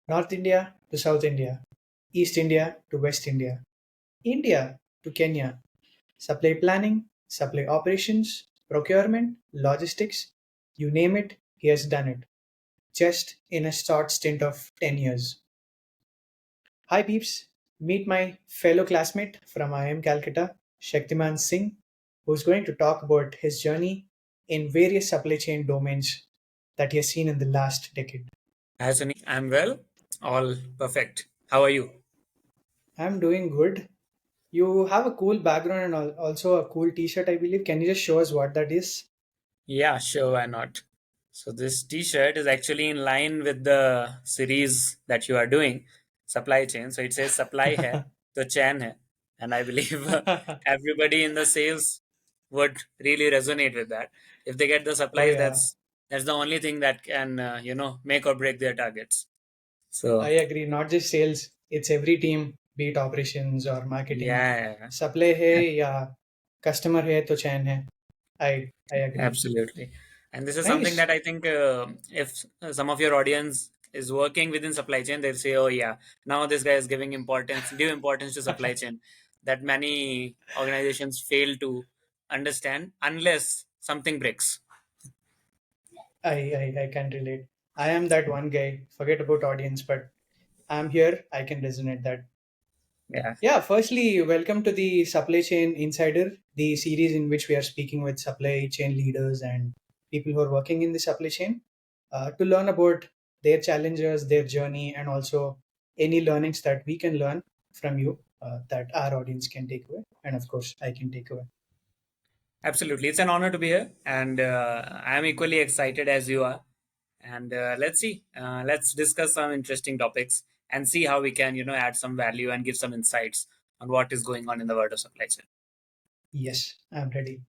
North India to South India, East India to West India, India to Kenya, supply planning, supply operations, procurement, logistics, you name it, he has done it, just in a short stint of 10 years. Hi peeps, meet my fellow classmate from IIM Calcutta, Shaktiman Singh, who's going to talk about his journey in various supply chain domains that he has seen in the last decade. Hi, Sunny. I'm well. All perfect. How are you? I'm doing good. You have a cool background and also a cool t-shirt, I believe. Can you just show us what that is? Yeah, sure, why not? So this t-shirt is actually in line with the series that you are doing, supply chain. So it says supply hai, to chain hai. And I believe everybody in the sales would really resonate with that. If they get the Oh supplies, yeah, that's the only thing that can make or break their targets. I So agree. Not just sales, it's every team, be it operations or marketing. yeah, Supply hai ya customer hai to chain hai. I agree. absolutely. And this is something Nice. that I think if some of your audience is working within supply chain, they'll say, oh, yeah, now this guy is giving due importance to supply chain that many organizations fail to understand unless something breaks. I can relate. I am that one guy. Forget about audience, but I'm here. I can resonate that. Yeah, Yeah, firstly, welcome to the Supply Chain Insider, the series in which we are speaking with supply chain leaders and people who are working in the supply chain to learn about their challenges, their journey, and also any learnings that we can learn from you that our audience can take away. And of course, I can take away. absolutely. It's an honor to be here. And I'm equally excited as you are. And let's see, let's discuss some interesting topics and see how we can, add some value and give some insights on what is going on in the world of supply chain. Yes, I'm ready.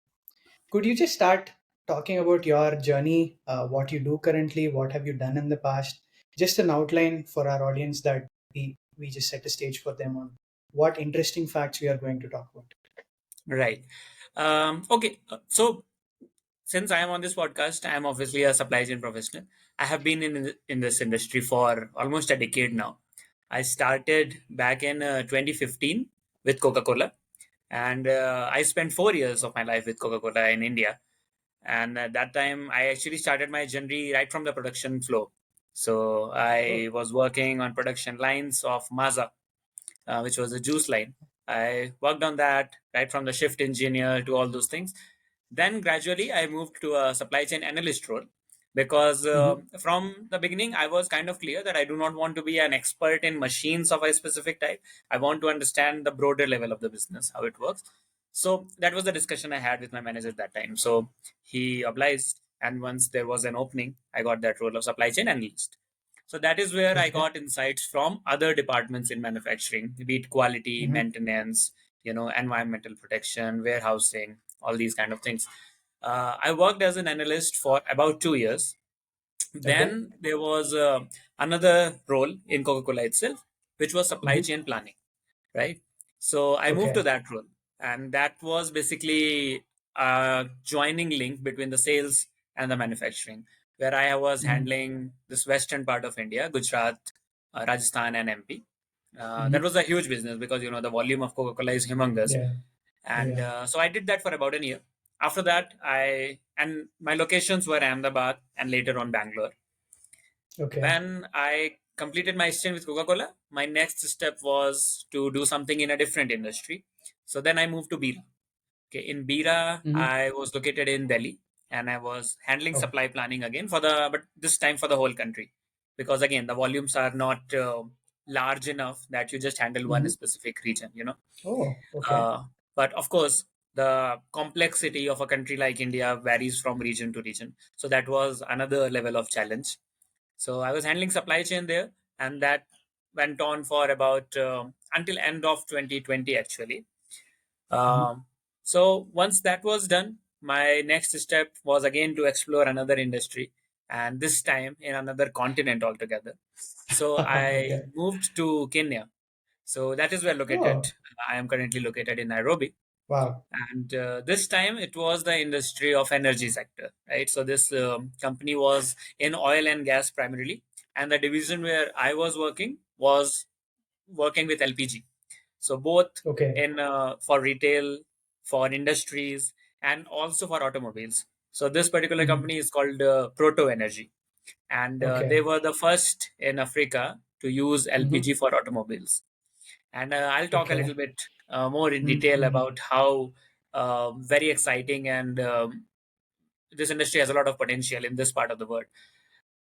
Could you just start talking about your journey, what you do currently, what have you done in the past? Just an outline for our audience that we just set a stage for them on what interesting facts we are going to talk about. Right. Okay. So since I am on this podcast, I am obviously a supply chain professional. I have been in this industry for almost a decade now. I started back in 2015 with Coca Cola, and I spent 4 years of my life with Coca Cola in India. And at that time, I actually started my journey right from the production floor. So Oh, I was working on production lines of Maza, which was a juice line. I worked on that right from the shift engineer to all those things. Then gradually I moved to a supply chain analyst role because hmm. from the beginning I was kind of clear that I do not want to be an expert in machines of a specific type. I want to understand the broader level of the business, how it works. So that was the discussion I had with my manager at that time. So he obliged, and once there was an opening, I got that role of supply chain analyst. So that is where I Okay. got insights from other departments in manufacturing, be it quality, Hmm. maintenance, environmental protection, warehousing, all these kind of things. I worked as an analyst for about 2 years. Okay. Then there was another role in Coca-Cola itself, which was supply Hmm. chain planning, right? So I moved to Okay. that role, and that was basically a joining link between the sales and the manufacturing, where I was Hmm. handling this western part of India, Gujarat, Rajasthan, and MP. That Hmm. was a huge business because the volume of Coca-Cola is humongous, Yeah. and Yeah. so I did that for about a year. After that, I and my locations were Ahmedabad and later on Bangalore. Okay. When I completed my stint with Coca Cola, my next step was to do something in a different industry. So then I moved to Bira. Okay, in Bira, Hmm. I was located in Delhi, and I was handling Oh. supply planning again but this time for the whole country, because again the volumes are not large enough that you just handle one Hmm. specific region. Oh. Okay. Uh, but of course, the complexity of a country like India varies from region to region. So that was another level of challenge. So I was handling supply chain there, and that went on for about until end of 2020 actually. Hmm. Um, so once that was done, my next step was again to explore another industry, and this time in another continent altogether. So I Okay. moved to Kenya. So that is where located. Oh. I am currently located in Nairobi, Wow. and this time it was the industry of energy sector, right? So this company was in oil and gas primarily, and the division where I was working was working with LPG. So both Okay. in for retail, for industries, and also for automobiles. So this particular Hmm. company is called Proto Energy, and they Okay. were the first in Africa to use Hmm. LPG for automobiles. And I'll talk a little Okay. bit more in detail Mm-hmm. about how very exciting and this industry has a lot of potential in this part of the world.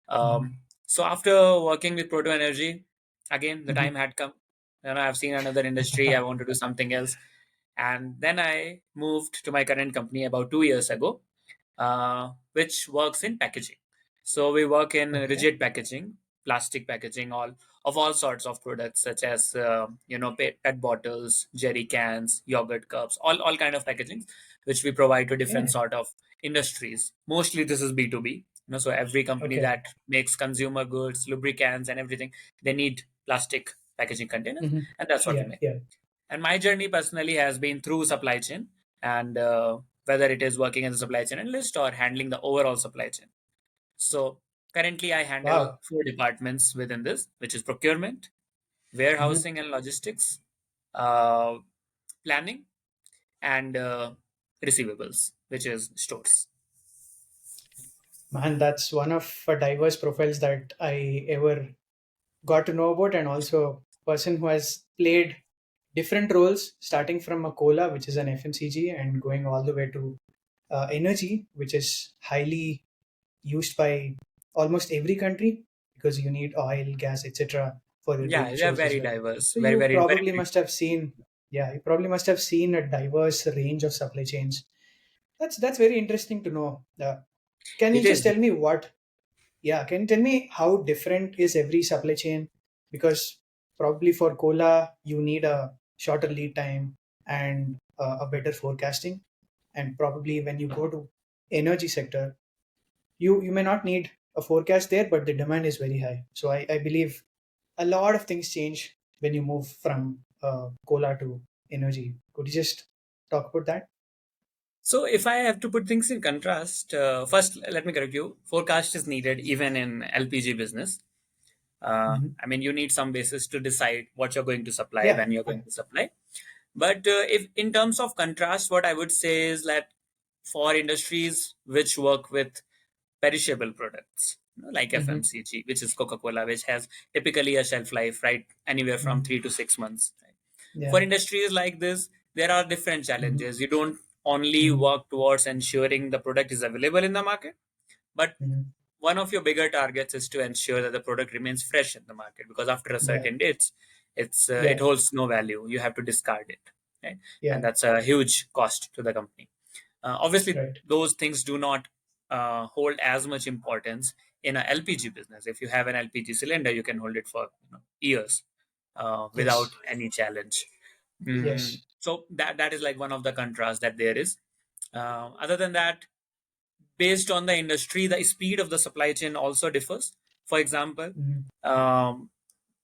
Um, so after working with Proto Energy, again the time Hmm. had come. I've seen another industry. I want to do something else, and then I moved to my current company about 2 years ago, which works in packaging. So we work in Okay. rigid packaging, plastic packaging, all sorts of products such as PET bottles, jerry cans, yogurt cups, all kind of packaging, which we provide to different Okay. sort of industries. Mostly this is B2B. So every company Okay. that makes consumer goods, lubricants, and everything, they need plastic packaging containers, Hmm. and that's what we Yeah. make. Yeah. And my journey personally has been through supply chain, and whether it is working as a supply chain analyst or handling the overall supply chain. So currently, I handle Wow. 4 departments within this, which is procurement, Hmm. warehousing and logistics, uh, planning, and receivables, which is stores. Man, that's one of a diverse profiles that I ever got to know about, and also person who has played different roles, starting from a cola, which is an FMCG, and going all the way to energy, which is highly used by almost every country because you need oil, gas, etc. for your Yeah, daily they are chores as very well. diverse, So very, you very, very. probably must have seen, yeah, you probably must have seen a diverse range of supply chains. That's very interesting to know. Can you It just is. tell me what? Yeah, can you tell me how different is every supply chain? Because probably for cola you need a shorter lead time and a better forecasting, and probably when you go to energy sector, you may not need a forecast there, but the demand is very high. So I believe a lot of things change when you move from cola to energy. Could you just talk about that? So if I have to put things in contrast, first let me correct you. Forecast is needed even in LPG business. Hmm. I mean, you need some basis to decide what you're going to supply, Yeah, when you're yeah. going to supply. But if in terms of contrast, what I would say is that for industries which work with perishable products, like Hmm. FMCG, which is Coca-Cola, which has typically a shelf life, right, anywhere from Hmm. 3 to 6 months. Right? For Yeah. industries like this, there are different Hmm. challenges. You don't only Hmm. work towards ensuring the product is available in the market, but Hmm. one of your bigger targets is to ensure that the product remains fresh in the market, because after a Yeah, certain date it yeah, holds no value, you have to discard it, right? And yeah. that's a huge cost to the company. Obviously Right. those things do not hold as much importance in a LPG business. If you have an LPG cylinder, you can hold it for years without Yes. any challenge. Yes. So that is like one of the contrasts that there is. Other than that, based on the industry, the speed of the supply chain also differs. For example, Hmm. um,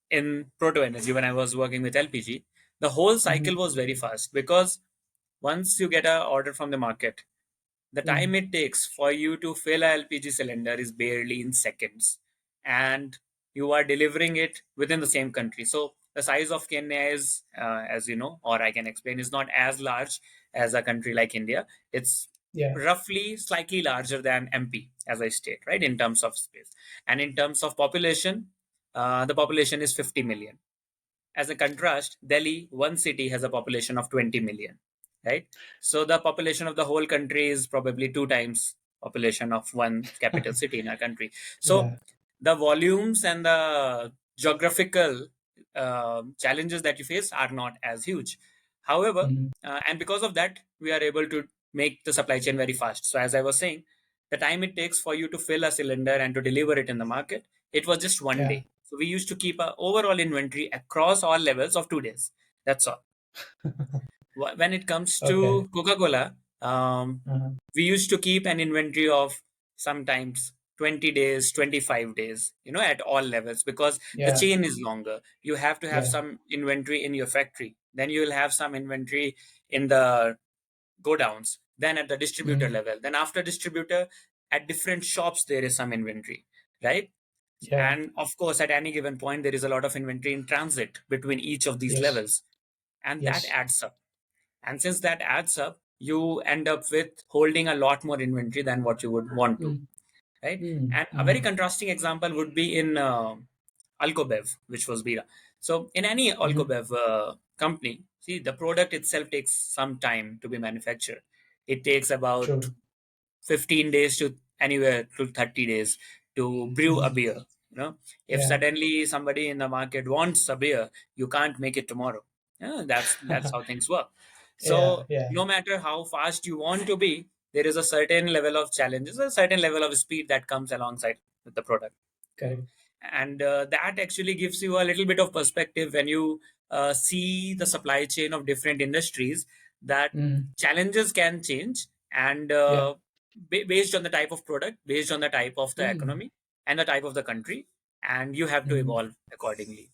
in proto energy, when I was working with LPG, the whole cycle Hmm. was very fast, because once you get an order from the market, the time Hmm. it takes for you to fill a LPG cylinder is barely in seconds, and you are delivering it within the same country. So the size of Kenya is, as you know, or I can explain, is not as large as a country like India. It's Yeah. roughly slightly larger than MP, as I state, right, in terms of space. And in terms of population, the population is 50 million. As a contrast, Delhi, one city, has a population of 20 million, right? So the population of the whole country is probably two times population of one capital city in our country. So Yeah. the volumes and the geographical challenges that you face are not as huge. However, Hmm. and because of that, we are able to make the supply chain very fast. So as I was saying, the time it takes for you to fill a cylinder and to deliver it in the market, it was just one Yeah. day. So we used to keep a overall inventory across all levels of 2 days. That's all. When it comes Okay. to Coca-Cola, Uh-huh. we used to keep an inventory of sometimes 20 days, 25 days, at all levels, because the Yeah. chain is longer. You have to have Yeah. some inventory in your factory. Then you will have some inventory in the go downs, then at the distributor Hmm. level, then after distributor, at different shops there is some inventory, right? Yeah. And of course, at any given point, there is a lot of inventory in transit between each of these Yes. levels, and that Yes. adds up. And since that adds up, you end up with holding a lot more inventory than what you would want to, Mm. right? Mm. And a very Mm. contrasting example would be in Alcobev, which was Bira. So in any Mm. Alcobev company, see, the product itself takes some time to be manufactured. It takes about True. 15 days to anywhere to 30 days to brew a Mm. beer. If Yeah. suddenly somebody in the market wants a beer, you can't make it tomorrow. Yeah, that's how things work. Yeah. So Yeah. no matter how fast you want to be, there is a certain level of challenges, a certain level of speed that comes alongside with the product. Correct. And that actually gives you a little bit of perspective when you see the supply chain of different industries, that Mm. challenges can change, and Yeah. based on the type of product, based on the type of the Mm. economy and the type of the country, and you have to Mm. evolve accordingly.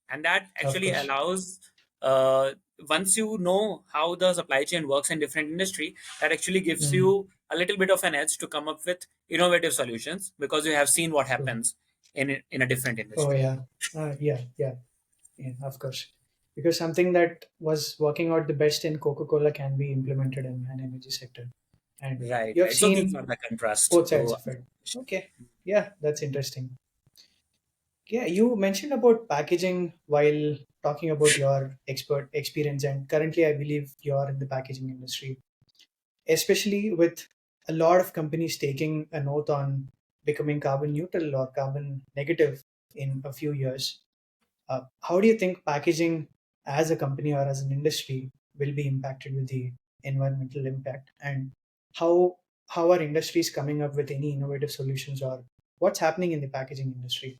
And that Of actually course. allows, uh, once you know how the supply chain works in different industry, that actually gives Mm. you a little bit of an edge to come up with innovative solutions, because you have seen what True. happens in a different Oh industry. yeah. Yeah. Yeah. Yeah. Of course. Because something that was working out the best in Coca-Cola can be implemented in an energy sector, and Right, you have right. So these seen are the contrast both sides to. of it. Okay. Yeah, that's interesting. Yeah, you mentioned about packaging while talking about your expert experience, and currently, I believe you're in the packaging industry, especially with a lot of companies taking an oath on becoming carbon neutral or carbon negative in a few years. How do you think packaging as a company or as an industry will be impacted with the environmental impact, and how how are industries coming up with any innovative solutions, or what's happening in the packaging industry?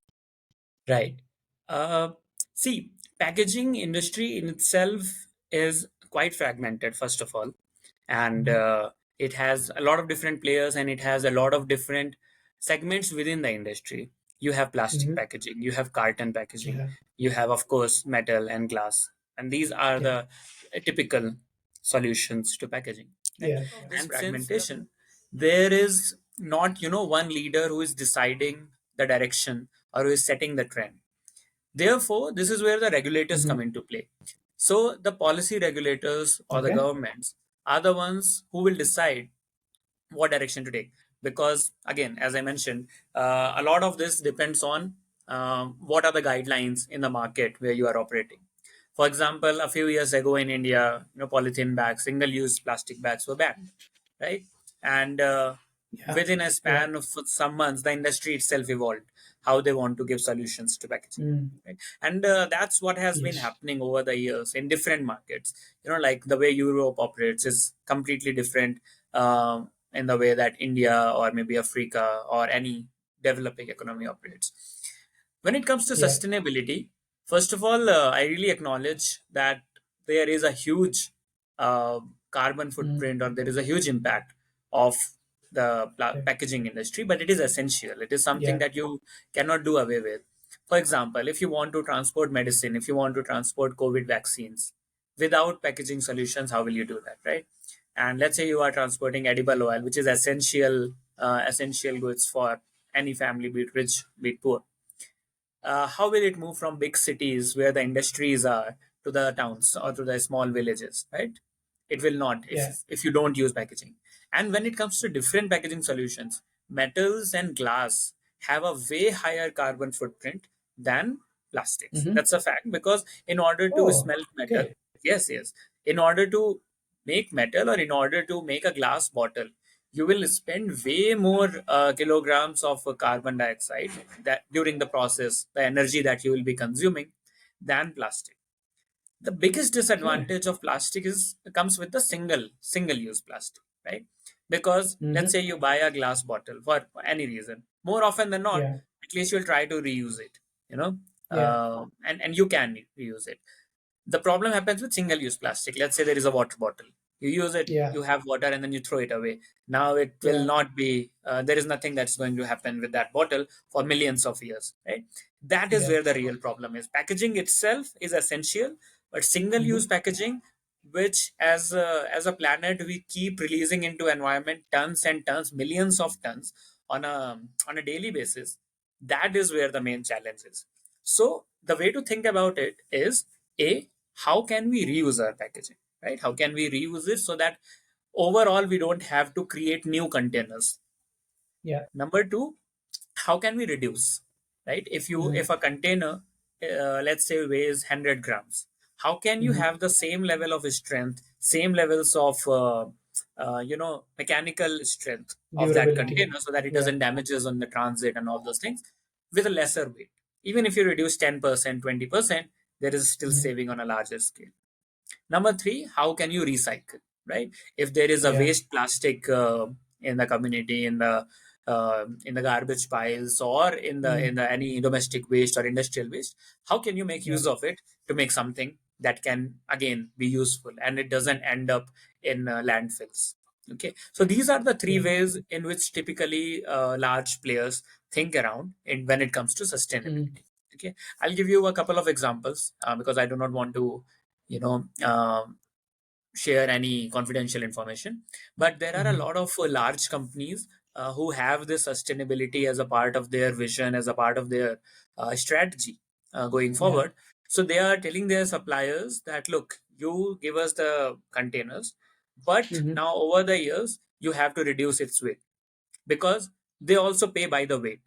Right. Uh, See, packaging industry in itself is quite fragmented, first of all, and Hmm. it has a lot of different players, and it has a lot of different segments within the industry. You have plastic Hmm. packaging, you have carton packaging, Yeah. you have, of course, metal and glass, and these are Yeah. the typical solutions to packaging. Right? Yeah. And fragmentation, there is not one leader who is deciding the direction or who is setting the trend. Therefore, this is where the regulators Hmm. come into play. So the policy regulators or the Okay. governments are the ones who will decide what direction to take. Because again, as I mentioned, a lot of this depends on what are the guidelines in the market where you are operating. For example, a few years ago in India, polythene bags, single-use plastic bags were banned, right? And Yeah. within a Yeah. span of some months, the industry itself evolved how they want to give solutions to packaging. Mm. Right? And that's what has been Yes. happening over the years in different markets. Like the way Europe operates is completely different in the way that India or maybe Africa or any developing economy operates. When it comes to Yeah. sustainability, first of all, I really acknowledge that there is a huge carbon Mm. footprint, or there is a huge impact of the Correct. packaging industry, but it is essential. It is something Yeah. that you cannot do away with. For example, if you want to transport medicine, if you want to transport COVID vaccines without packaging solutions, how will you do that, right? And let's say you are transporting edible oil, which is essential goods for any family, be it rich, be it poor. How will it move from big cities where the industries are to the towns or to the small villages, right? It will not Yeah. if you don't use packaging. And when it comes to different packaging solutions, metals and glass have a way higher carbon footprint than plastics. Hmm. That's a fact, because in order to Oh, smelt metal, okay. yes, yes, in order to make metal, or in order to make a glass bottle, you will spend way more kilograms of carbon dioxide that during the process, the energy that you will be consuming, than plastic. The biggest Okay. disadvantage of plastic is comes with the single use plastic, right? Because let's Hmm. say you buy a glass bottle for any reason, more often than not, Yeah. at least you'll try to reuse it, Yeah. and you can reuse it. The problem happens with single use plastic. Let's say there is a water bottle. You use it, Yeah. you have water, and then you throw it away. Now it will Yeah. not be, there is nothing that's going to happen with that bottle for millions of years, right? That is Yeah. where the real problem is. Packaging itself is essential, but single use Hmm. packaging, which as a planet we keep releasing into environment tons and tons, millions of tons on a daily basis, That is where the main challenge is. So the way to think about it is, a, how can we reuse our packaging, right? How can we reuse it so that overall we don't have to create new containers? Yeah. Number two, how can we reduce, right? If Mm-hmm. a container, let's say, weighs 100 grams, how can you Mm-hmm. have the same level of strength, same levels of mechanical strength of that Durability. container so that it Yeah. doesn't damages on the transit and all those things with a lesser weight? Even if you reduce 10%, 20%, there is still Mm-hmm. saving on a larger scale. Number three, how can you recycle, right? If there is a Yeah. waste plastic in the community, in the garbage piles, or in Mm-hmm. the any domestic waste or industrial waste, how can you make Yeah. use of it to make something that can again be useful and it doesn't end up in landfills? Okay, so these are the three Yeah. ways in which typically large players think around when it comes to Mm-hmm. sustainability. Okay, I'll give you a couple of examples because I do not want to you know um, share any confidential information, but there are a Mm-hmm. lot of large companies who have this sustainability as a part of their vision, as a part of their strategy going Yeah. forward. So they are telling their suppliers that, look, you give us the containers, but Mm-hmm. now over the years you have to reduce its weight, because they also pay by the weight.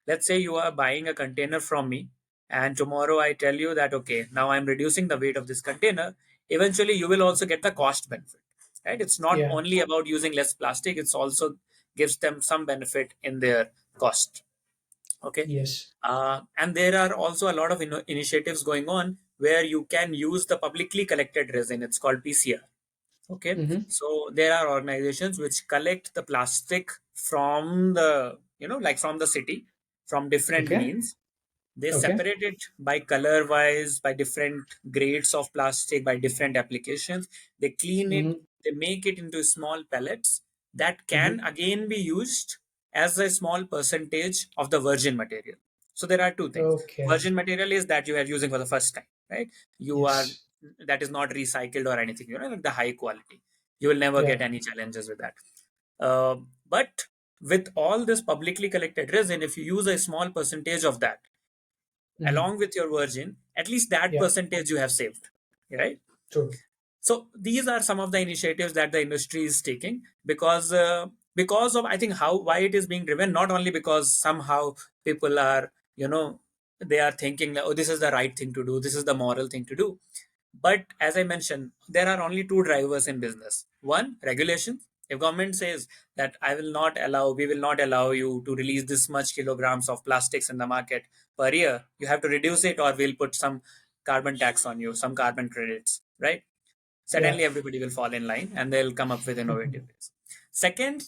Let's say you are buying a container from me, and tomorrow I tell you that, okay, now I'm reducing the weight of this container. Eventually, you will also get the cost benefit, right? It's not Yeah. only about using less plastic, it's also gives them some benefit in their cost. Okay. Yes. And there are also a lot of initiatives going on where you can use the publicly collected resin. It's called PCR. Okay, Mm-hmm. so there are organizations which collect the plastic from the, like from the city, from different Okay. means. They Okay. separate it by color wise, by different grades of plastic, by different applications. They clean it, Mm-hmm. they make it into small pellets that can Mm-hmm. again be used as a small percentage of the virgin material. So there are two things. Okay. Virgin material is that you are using for the first time, right? You are Yes. That is not recycled or anything, like the high quality. You will never Yeah. get any challenges with that. But with all this publicly collected resin, if you use a small percentage of that Mm-hmm. along with your virgin, at least that Yeah. percentage you have saved, right? True. So these are some of the initiatives that the industry is taking, because of, I think, how why it is being driven. Not only because somehow people are, they are thinking that, oh, this is the right thing to do, this is the moral thing to do, but as I mentioned, there are only two drivers in business. One, regulation. If government says that we will not allow you to release this much kilograms of plastics in the market per year, you have to reduce it, or we'll put some carbon tax on you, some carbon credits, right? Yeah. Suddenly everybody will fall in line and they'll come up with innovative ways. Second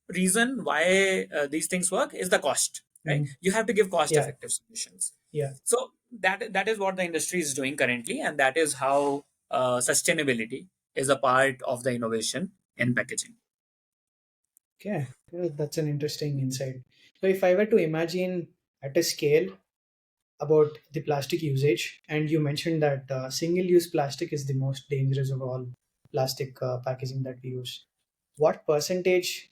reason why these things work is the cost, right? Mm-hmm. You have to give cost Yeah. effective solutions. Yeah. So that is what the industry is doing currently, and that is how sustainability is a part of the innovation in packaging. Okay. Well, that's an interesting insight. So, if I were to imagine at a scale about the plastic usage, and you mentioned that single-use plastic is the most dangerous of all plastic packaging that we use. What percentage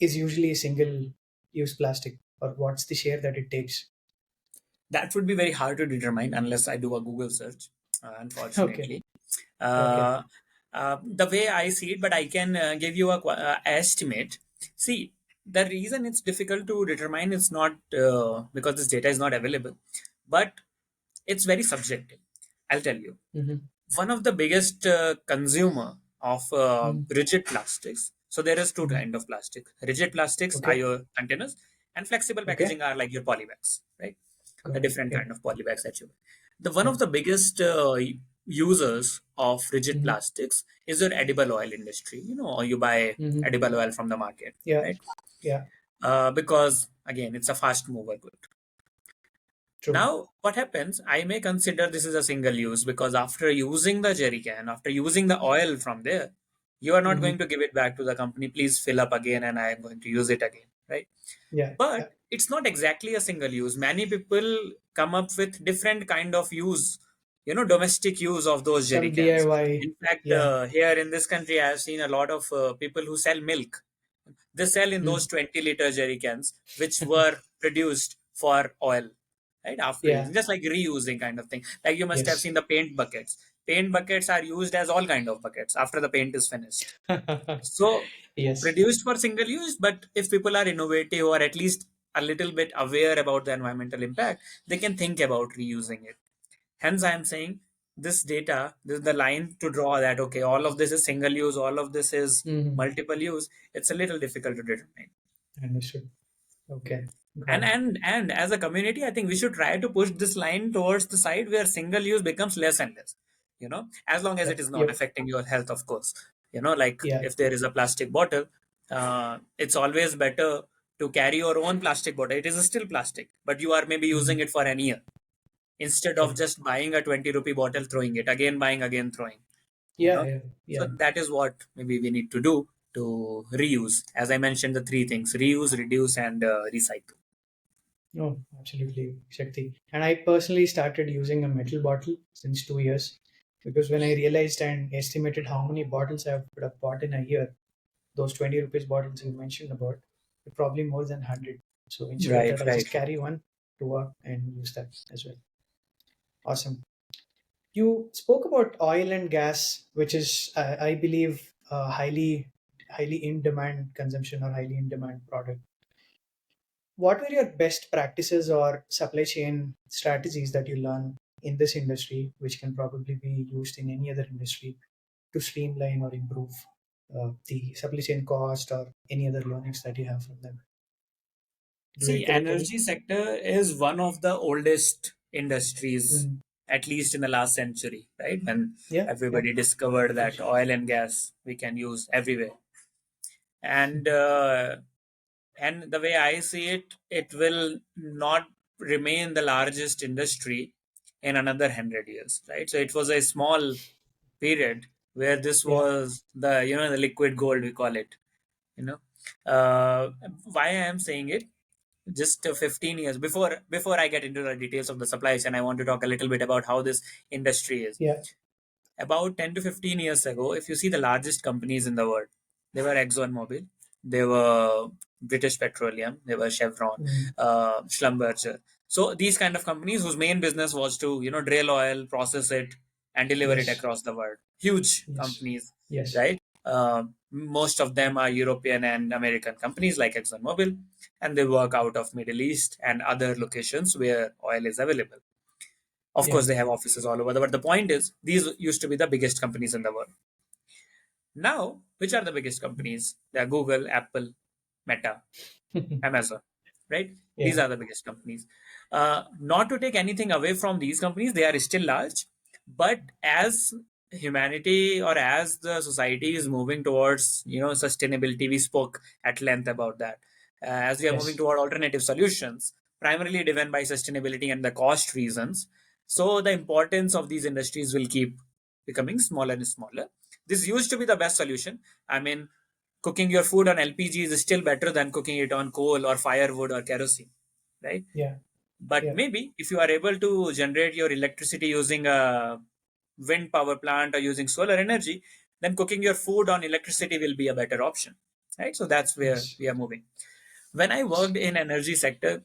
is usually single-use plastic, or what's the share that it takes? That would be very hard to determine unless I do a Google search, Okay. unfortunately. Okay. Uh, the way I see it, but I can give you a estimate. See, the reason it's difficult to determine is not because this data is not available, but it's very subjective. I'll tell you. Mm-hmm. One of the biggest consumer of Mm-hmm. rigid plastics. So there is two Mm-hmm. kind of plastic. Rigid plastics are Okay. your containers, and flexible Okay. packaging are like your polybags, right? The Got it. different Yeah. kind of polybags that you. The one Yeah. of the biggest users of rigid Mm-hmm. plastics is your edible oil industry. Or you buy Mm-hmm. edible oil from the market, Yeah. right? Yeah. Because again, it's a fast mover good. True. Now, what happens? I may consider this is a single use because after using the jerry can, after using the oil from there, you are not going Mm-hmm. to give it back to the company. Please fill up again, and I am going to use it again, right? Yeah. But Yeah. it's not exactly a single use. Many people come up with different kind of use, domestic use of those jerry Some cans. DIY. In fact, Yeah. here in this country, I have seen a lot of people who sell milk. They sell in those Mm. 20-liter jerry cans, which were produced for oil, right? After Yeah. using, just like reusing kind of thing. Like you must have Yes. seen the paint buckets. Paint buckets are used as all kind of buckets after the paint is finished. So Yes. produced for single use, but if people are innovative or at least a little bit aware about the environmental impact, they can think about reusing it. Hence, I am saying this data, this is the line to draw that, okay, all of this is single use, all of this is Hmm. multiple use. It's a little difficult to determine. Understood. Okay. Got And it. and and as a community, I think we should try to push this line towards the side where single use becomes less and less. As long as it is not Yep. affecting your health, of course. Like Yeah. if there is a plastic bottle, it's always better to carry your own plastic bottle. It is still plastic, but you are maybe using Hmm. it for an year instead of True. just buying a 20 rupee bottle, throwing it again, buying again, throwing. you Yeah. know Yeah. so Yeah. that is what maybe we need to do to reuse, as I mentioned, the three things: reuse, reduce, and recycle. No, absolutely, Shakti. And I personally started using a metal bottle since 2 years because when I realized and estimated how many bottles I would have bought in a year, those 20 rupees bottles you mentioned about, probably more than 100. So instead of Right, that, I right. just carry one to work and use that as well. Awesome. You spoke about oil and gas, which is, I believe, highly in demand consumption or highly in demand product. What were your best practices or supply chain strategies that you learn in this industry, which can probably be used in any other industry to streamline or improve the supply chain cost or any other learnings that you have from them? Do you See, recollect any? energy sector is one of the oldest industries, Mm. at least in the last century, right? When Yeah, yeah, everybody discovered of that course. oil and gas we can use everywhere. And and the way I see it, it will not remain the largest industry in another 100 years, right? So it was a small period where this Yeah, was the liquid gold, we call it. You know, uh, why I am saying it, just 15 years before I get into the details of the supply chain, I want to talk a little bit about how this industry is. yeah, About 10 to 15 years ago, if you see the largest companies in the world, they were ExxonMobil, they were British Petroleum, they were Chevron, mm, Schlumberger. So these kind of companies whose main business was to drill oil, process it, and deliver it yes, across the world. Huge yes, companies, yes, right? Most of them are European and American companies like ExxonMobil, and they work out of Middle East and other locations where oil is available. Of yeah, course, they have offices all over. But the point is, these used to be the biggest companies in the world. Now, which are the biggest companies? They are Google, Apple, Meta, Amazon, right? These yeah, are the biggest companies. Not to take anything away from these companies, they are still large. But as humanity or as the society is moving towards sustainability, we spoke at length about that. As we are moving yes, toward alternative solutions, primarily driven by sustainability and the cost reasons, so the importance of these industries will keep becoming smaller and smaller. This used to be the best solution. I mean, cooking your food on LPG is still better than cooking it on coal or firewood or kerosene, right? yeah, But yeah, maybe if you are able to generate your electricity using a wind power plant or using solar energy, then cooking your food on electricity will be a better option, right? So that's where yes, we are moving. When I yes, worked in energy sector,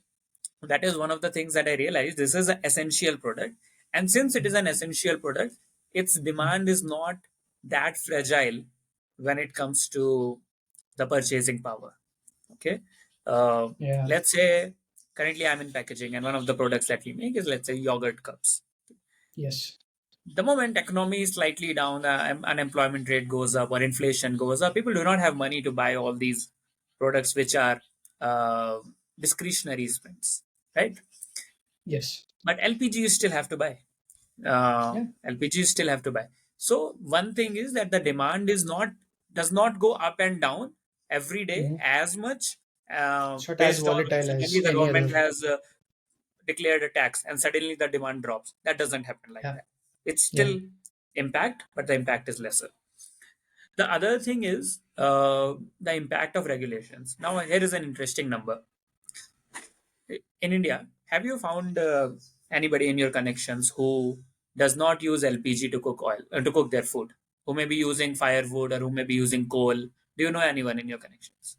that is one of the things that I realized. This is an essential product, and since it is mm, an essential product, its mm, demand is not that fragile when it comes to the purchasing power. Okay, uh, yeah, let's say currently I'm in packaging, and one of the products that we make is, let's say, yogurt cups. yes, The moment economy is slightly down, the unemployment rate goes up or inflation goes up, people do not have money to buy all these products which are uh, discretionary spends, right? yes, But LPG you still have to buy. yeah, LPG you still have to buy. So one thing is that the demand is not does not go up and down every day mhm. as much, It's not as based on volatile suddenly as the any government other. has declared a tax and suddenly the demand drops. That doesn't happen like Yeah, that. It's yeah, still impact, but the impact is lesser. The other thing is the impact of regulations. Now here is an interesting number. In India, have you found anybody in your connections who does not use LPG to cook oil to cook their food? Who may be using firewood or who may be using coal? Do you know anyone in your connections?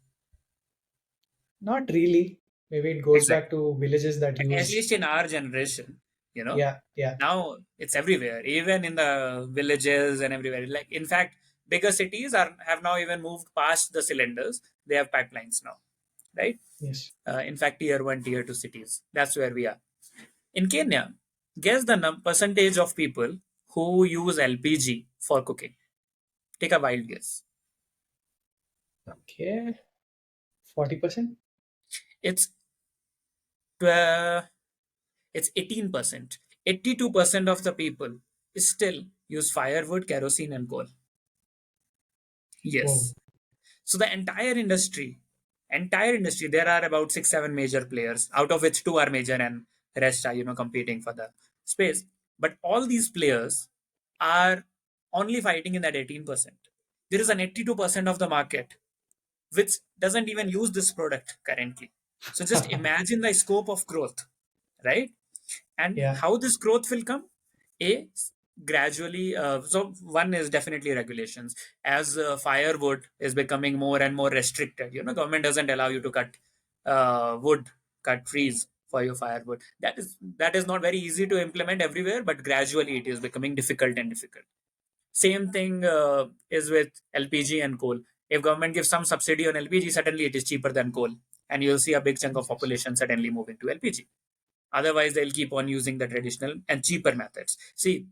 not really, Maybe it goes back Exactly. to villages that At use. least in our generation, you know, Yeah, yeah, now it's everywhere, even in the villages and everywhere. Like, in fact, bigger cities are have now even moved past the cylinders. They have pipelines now, right? yes. In fact, tier one, tier two cities. That's where we are. In Kenya, guess the percentage of people who use LPG for cooking. Take a wild guess. Okay, 40%. It's tw- it's 18%. 82% of the people still use firewood, kerosene, and coal. Whoa. Yes. So the entire industry, there are about six, seven major players, out of which two are major and the rest are, competing for the space. But all these players are only fighting in that 18%. There is an 82% of the market which doesn't even use this product currently. So just imagine the scope of growth, right? And Yeah, how this growth will come? A, gradually. So one is definitely regulations. As firewood is becoming more and more restricted, government doesn't allow you to cut wood, cut trees for your firewood. That is not very easy to implement everywhere, but gradually it is becoming difficult and difficult. Same thing is with LPG and coal. If government gives some subsidy on LPG, suddenly it is cheaper than coal, and you'll see a big chunk of yes, yes. population suddenly moving to LPG. Otherwise, they'll keep on using the traditional and cheaper methods. See,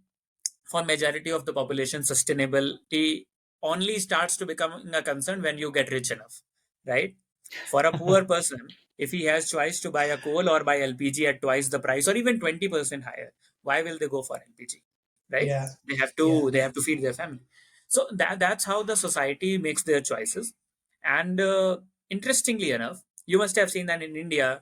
for majority of the population, sustainability only starts to become a concern when you get rich enough, right? For a poor person, if he has choice to buy a coal or buy LPG at twice the price or even 20% higher, why will they go for LPG? Right? Yeah, They have yeah, to they have to feed their family. So that's how the society makes their choices. And interestingly enough, you must have seen that in India,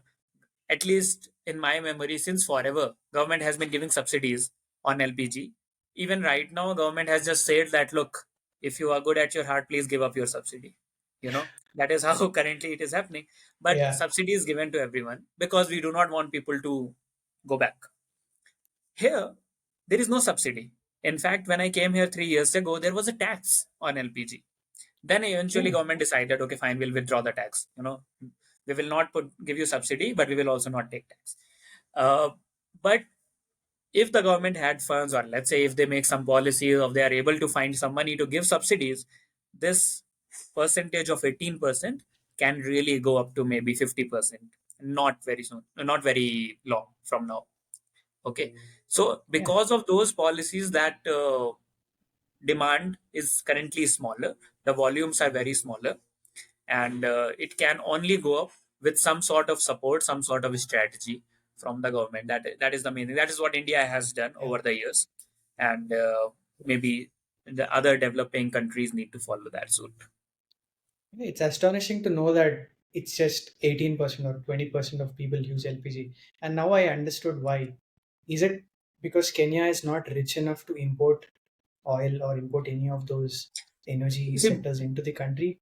at least in my memory, since forever, government has been giving subsidies on LPG. Even right now, government has just said that, look, if you are good at your heart, please give up your subsidy. That is how currently it is happening. But yeah. subsidy is given to everyone because we do not want people to go back. Here, there is no subsidy. In fact, when I came here 3 years ago, there was a tax on LPG. Then eventually Oh, government decided, okay, fine, we'll withdraw the tax. We will not give you subsidy, but we will also not take tax. Uh, but if the government had funds, or let's say if they make some policies, or they are able to find some money to give subsidies, this percentage of 18% can really go up to maybe 50%. Not very soon, not very long from now. Okay, so yeah, because of those policies, that demand is currently smaller, the volumes are very smaller, and it can only go up with some sort of support, some sort of strategy from the government. That is the main thing. That is what India has done yeah. over the years, and maybe the other developing countries need to follow that suit. It's astonishing to know that it's just 18% or 20% of people use LPG. And now I understood why. Is it because Kenya is not rich enough to import oil or import any of those energy You see, sectors into the country?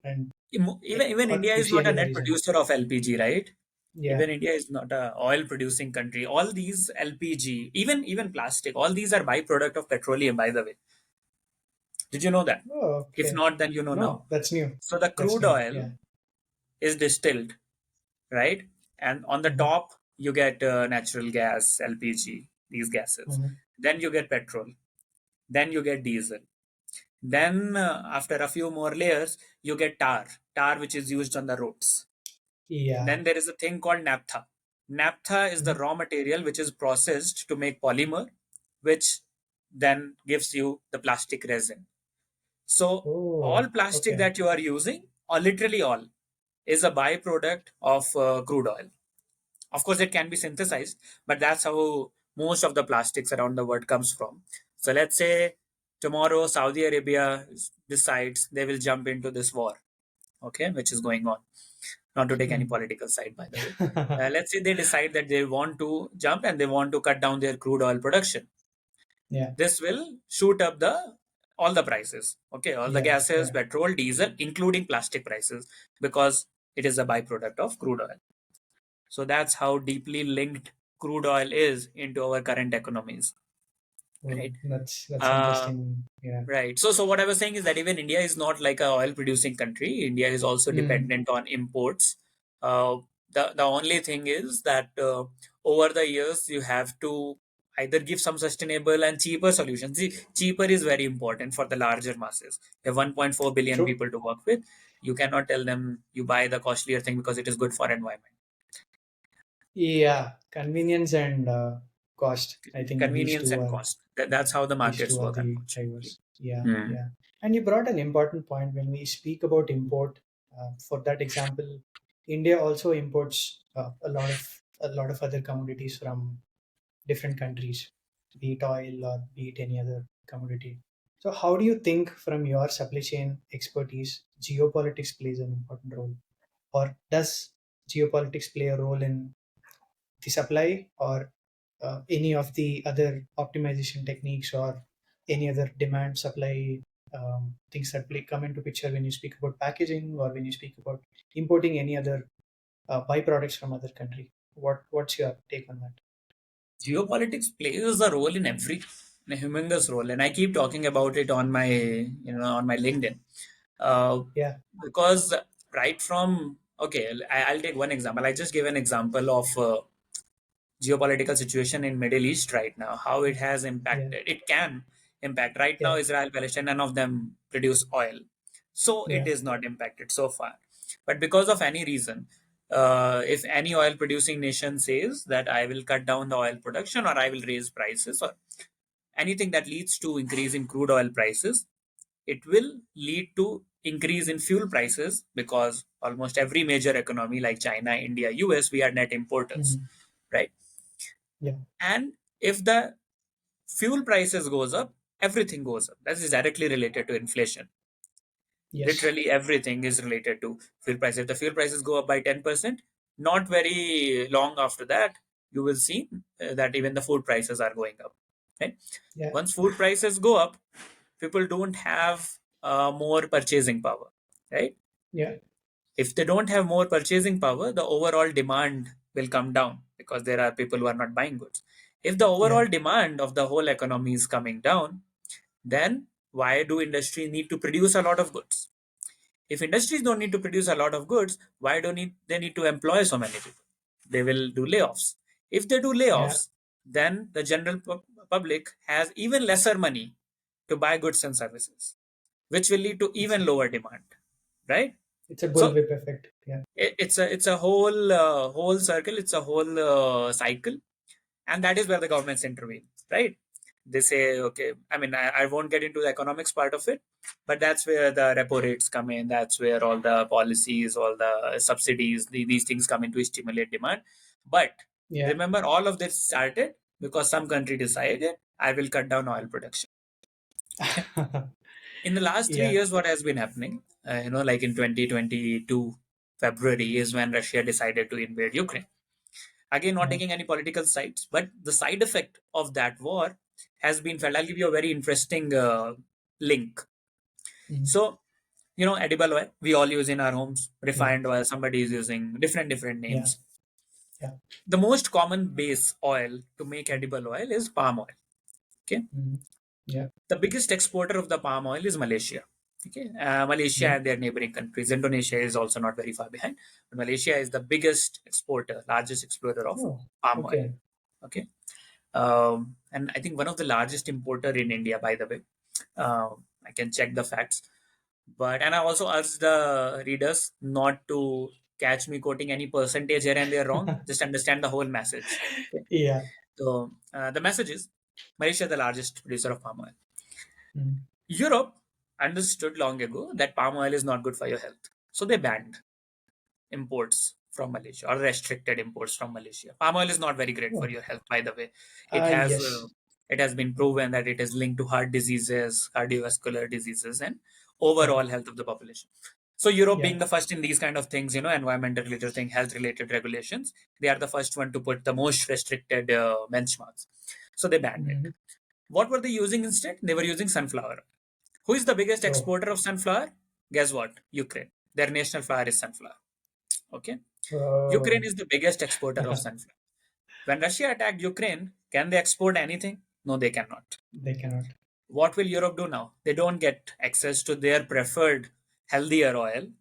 And even or India you is see not any a other net reason? producer of LPG, right? Yeah. Even India is not a oil producing country. All these LPG, even plastic, all these are byproduct of petroleum. By the way, did you know that? Oh, If okay. not, then you know now. No, that's new. So the That's crude new. oil Yeah. is distilled, right? And on the Hmm. top, you get natural gas, LPG, these gases. Hmm. Then you get petrol. Then you get diesel. Then, after a few more layers, you get tar which is used on the roads. Yeah. Then there is a thing called naphtha. Naphtha is the Hmm. raw material which is processed to make polymer, which then gives you the plastic resin. So all Oh, plastic okay. that you are using, or literally all, is a byproduct of crude oil. Of course, it can be synthesized, but that's how most of the plastics around the world comes from. So let's say tomorrow Saudi Arabia decides they will jump into this war, okay, which is going on. Not to take any Hmm. political side, by the way. Let's say they decide that they want to jump and they want to cut down their crude oil production. Yeah. This will shoot up the all the prices, okay, all the Yeah. gases, Yeah. petrol, diesel, including plastic prices, because it is a byproduct of crude oil. So that's how deeply linked crude oil is into our current economies, Oh, right? that's Uh, interesting. Yeah. right. So what I was saying is that even India is not like a oil producing country. India is also Hmm. dependent on imports. Uh, The only thing is that over the years you have to either give some sustainable and cheaper solutions. See, cheaper is very important for the larger masses. You have 1.4 billion True. people to work with. You cannot tell them you buy the costlier thing because it is good for environment. Yeah, convenience and cost. I think Convenience and cost. That's how the these markets two are work, the unfortunately. drivers. Yeah, Hmm. yeah. And you brought an important point when we speak about import. For that example, India also imports a lot of other commodities from different countries, be it oil or be it any other commodity. So, how do you think, from your supply chain expertise, geopolitics plays an important role, or does geopolitics play a role in the supply, or any of the other optimization techniques, or any other demand supply things that come into picture when you speak about packaging, or when you speak about importing any other byproducts from other country? What's your take on that? Geopolitics plays a role in a humongous role, and I keep talking about it on my on my LinkedIn, uh, Yeah, because right from okay, I'll take one example. I just gave an example of geopolitical situation in Middle East right now, how it has yeah, impacted. It can impact. Right now, yeah, Israel, Palestine, none of them produce oil, so it yeah, is not impacted so far. But because of any reason, if any oil producing nation says that I will cut down the oil production or I will raise prices or anything that leads to increase in crude oil prices, it will lead to increase in fuel prices because almost every major economy like China, India, US, we are net importers, mhm, right? yeah, And if the fuel prices goes up, everything goes up. That is directly related to inflation. yes, Literally everything is related to fuel prices. If the fuel prices go up by 10%, not very long after that, you will see that even the food prices are going up. Right? yeah, Once food prices go up, people don't have more purchasing power. Right? yeah, If they don't have more purchasing power, the overall demand will come down because there are people who are not buying goods. If the overall yeah, demand of the whole economy is coming down, then why do industry need to produce a lot of goods? If industries don't need to produce a lot of goods, why don't they need to employ so many people? They will do layoffs. If they do yeah. layoffs, then the general public has even lesser money to buy goods and services, which will lead to It's even lower demand, right? it's a So bullwhip effect. Yeah. it's a whole circle. It's a whole cycle, and that is where the governments intervene, right? They say, okay, I mean, I won't get into the economics part of it, but that's where the repo rates come in. That's where all the policies, all the subsidies, these things come in to stimulate demand. But Yeah. remember, all of this started because some country decided I will cut down oil production. Okay. In the last three Yeah. years, what has been happening? Like in 2022 February is when Russia decided to invade Ukraine. Again, not Yeah. taking any political sides, but the side effect of that war has been felt. I'll give you a very interesting link. Mhm. So, edible oil we all use in our homes, Yeah. refined oil, somebody is using different Yeah. names. Yeah. The most common base oil to make edible oil is palm oil. Okay. Mhm. Yeah. The biggest exporter of the palm oil is Malaysia. Okay, Malaysia Yeah. and their neighboring countries. Indonesia is also not very far behind, but Malaysia is the biggest exporter, largest exporter of Oh, palm oil. okay. Okay, and I think one of the largest importer in India, by the way. I can check the facts, but and I also urge the readers not to catch me quoting any percentage here and there wrong. Just understand the whole message. Okay, Yeah. so the message is Malaysia, the largest producer of palm oil. Mhm. Europe understood long ago that palm oil is not good for your health. So they banned imports from Malaysia or restricted imports from Malaysia. Palm oil is not very great for Oh. your health, by the way. It Yes. has been proven that it is linked to heart diseases, cardiovascular diseases, and Yeah. overall health of the population. So Europe being Yeah. the first in these kind of things, environmental related thing, health related regulations, they are the first one to put the most restricted benchmarks. So they banned it. Mhm. What were they using instead? They were using sunflower. Who is the biggest Oh. exporter of sunflower? Guess what? Ukraine. Their national flower is sunflower. Okay. Ukraine Oh. is the biggest exporter of sunflower. When Russia attacked Ukraine, can they export anything? No, they cannot. They cannot. What will Europe do now? They don't get access to their preferred healthier oil.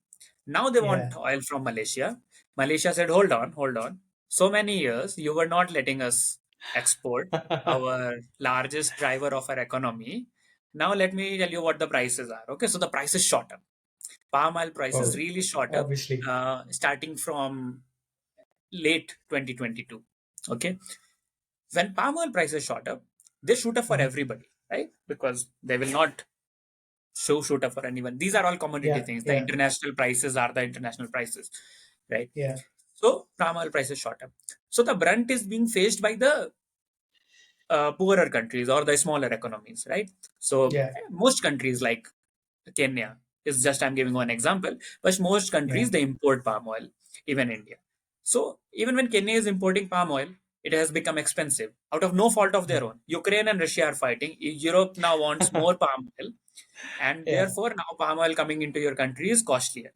Now they want Yeah. oil from Malaysia. Malaysia said, hold on, hold on. So many years you were not letting us export our largest driver of our economy. Now let me tell you what the prices are. Okay, so the prices shot up. Palm oil prices Oh, really shot up obviously. starting from late 2022. Okay, when palm oil prices shot up, they shoot up for Mhm. everybody, right? Because they will not shoot up for anyone. These are all commodity Yeah, things. The yeah, international prices are the international prices, right? yeah, So palm oil prices shot up. So the brunt is being faced by the poorer countries or the smaller economies, right? So yeah, most countries like Kenya is just I'm giving one example, but most yeah. countries they import palm oil, even India. So even when Kenya is importing palm oil, it has become expensive out of no fault of their Mm. own. Ukraine and Russia are fighting. Europe now wants more palm oil, and Yeah, therefore now palm oil coming into your country is costlier.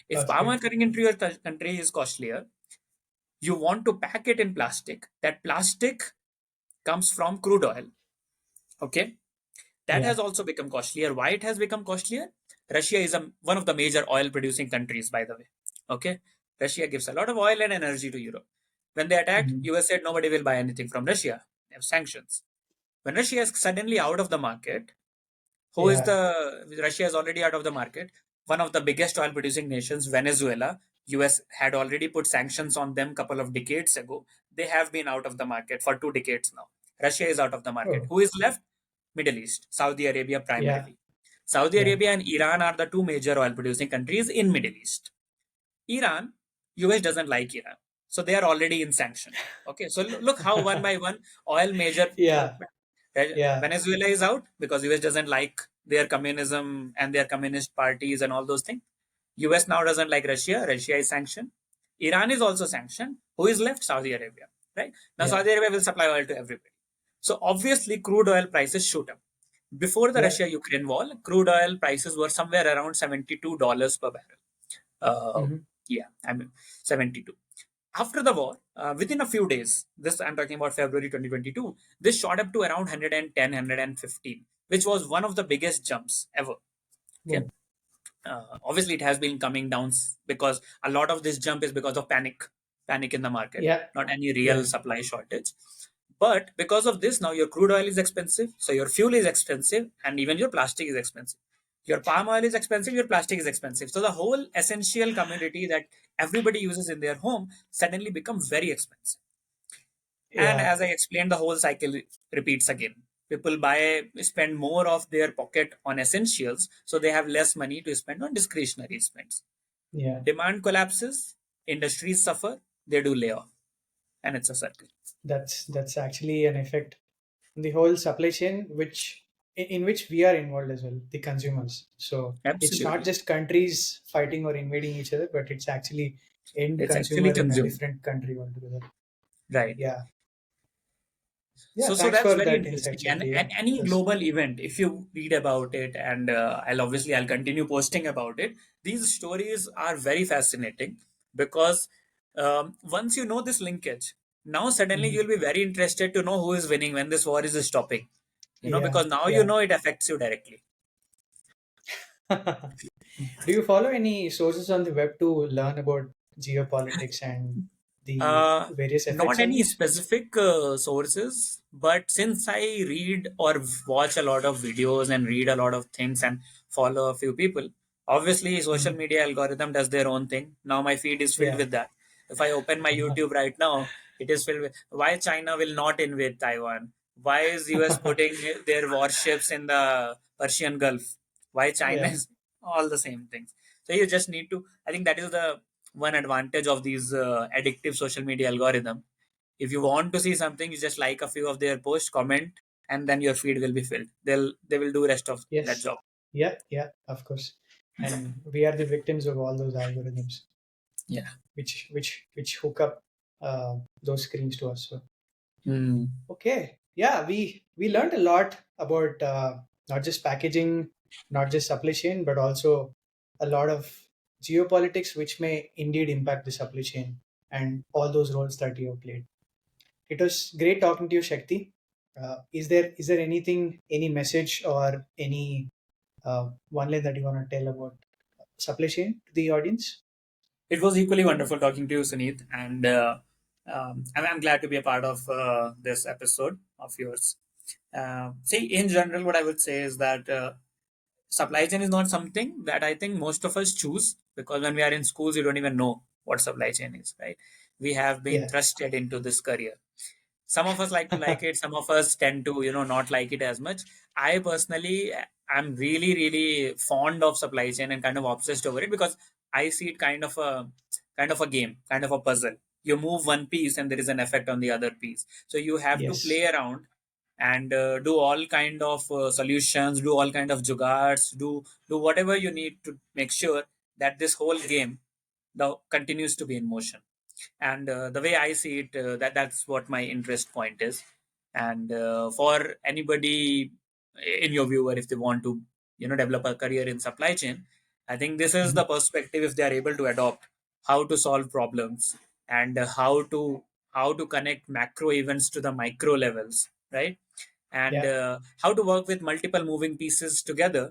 If palm costly. oil coming into your country is costlier, you want to pack it in plastic. That plastic comes from crude oil. Okay, that has Yeah. also become costlier. Why it has become costlier? Russia is one of the major oil producing countries, by the way. Okay, Russia gives a lot of oil and energy to Europe. When they attacked, Mhm. US said nobody will buy anything from Russia. They have sanctions. When Russia is suddenly out of the market, who is Yeah. the Russia is already out of the market? One of the biggest oil producing nations, Venezuela. US had already put sanctions on them couple of decades ago. They have been out of the market for 2 decades now. Russia is out of the market. Oh, Who is left? Middle East, Saudi Arabia yeah, primarily. Saudi yeah, Arabia and Iran are the two major oil producing countries in Middle East. Iran, US doesn't like Iran. So they are already in sanction. Okay, so look how one by one oil major yeah, yeah, Venezuela is out because US doesn't like their communism and their communist parties and all those things. US now doesn't like Russia. Russia is sanctioned. Iran is also sanctioned. Who is left? Saudi Arabia. Right? Now yeah, Saudi Arabia will supply oil to everybody. So obviously crude oil prices shoot up. Before the yeah. Russia-Ukraine war, crude oil prices were somewhere around $72 per barrel. Uh, Mhm. yeah, I mean 72. After the war, within a few days, this I'm talking about February 2022, this shot up to around 110, which was one of the biggest jumps ever. Okay. Boom. Obviously, it has been coming down because a lot of this jump is because of panic in the market, Yeah, not any real yeah, supply shortage. But because of this, now your crude oil is expensive, so your fuel is expensive, and even your plastic is expensive. Your palm oil is expensive, your plastic is expensive. So the whole essential commodity that everybody uses in their home suddenly becomes very expensive. And yeah, as I explained, the whole cycle repeats again. People spend more of their pocket on essentials, so they have less money to spend on discretionary spends. yeah. Demand collapses, industries suffer, they do layoff, and it's a circle. That's actually an effect on the whole supply chain, which in which we are involved as well, the consumers. So it's not Absolutely. just countries fighting or invading each other, but it's actually end It's actually consumer in a consumed. different country altogether. Right. Yeah, yeah. So Thanks that's for very that insight, interesting. And, Shakti. Yeah, and any because global event, if you read about it, and I'll continue posting about it. These stories are very fascinating because once you know this linkage, now suddenly Mhm. you'll be very interested to know who is winning when this war is stopping. Yeah, Because now you yeah. know it affects you directly. Do you follow any sources on the web to learn about geopolitics and the Uh, various effects Not of any these? specific sources, but since I read or watch a lot of videos and read a lot of things and follow a few people, obviously social Mhm. media algorithm does their own thing. Now my feed is filled Yeah. with that. If I open my YouTube right now, it is filled with why China will not invade Taiwan. Why is US putting their warships in the Persian Gulf? Why China Yeah. is all the same things. So you just need to. I think that is the one advantage of these addictive social media algorithm. If you want to see something, you just like a few of their posts, comment, and then your feed will be filled. They will do rest of that Yes. job. Yeah. Yeah. Of course. And we are the victims of all those algorithms, Yeah. which hook up those screens to us. So Mm. okay. Yeah. We learned a lot about not just packaging, not just supply chain, but also a lot of geopolitics, which may indeed impact the supply chain and all those roles that you have played. It was great talking to you, Shakti. Is there anything, any message or any one line that you want to tell about supply chain to the audience? It was equally wonderful talking to you, Suneet, and I'm glad to be a part of this episode of yours. See, in general, what I would say is that supply chain is not something that I think most of us choose, because when we are in schools, you don't even know what supply chain is, right? We have been Yeah. thrusted into this career. Some of us like to like it, some of us tend to not like it as much. I personally am really really fond of supply chain and kind of obsessed over it, because I see it kind of a game, kind of a puzzle. You move one piece and there is an effect on the other piece, so you have to Yes. play around and do all kind of solutions, do all kind of jugaads, do whatever you need to make sure that this whole game continues to be in motion. And the way I see it, that's what my interest point is. And for anybody in your viewer, if they want to develop a career in supply chain, I think this is the Mhm. perspective. If they are able to adopt how to solve problems, and how to connect macro events to the micro levels, right? And Yeah. how to work with multiple moving pieces together,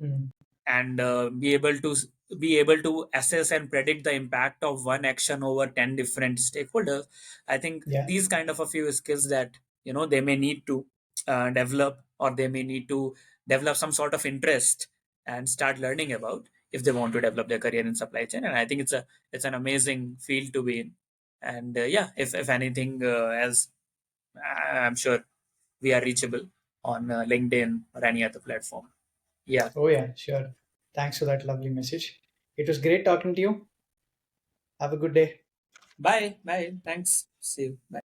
Mm. and be able to assess and predict the impact of one action over 10 different stakeholders. I think Yeah. these kind of a few skills that they may need to develop, or they may need to develop some sort of interest and start learning about, if they want to develop their career in supply chain. And I think it's an amazing field to be in. And yeah, if anything else, I'm sure we are reachable on LinkedIn or any other platform. Yeah. Oh, yeah, sure. Thanks for that lovely message. It was great talking to you. Have a good day. Bye. Bye. Thanks. See you. Bye.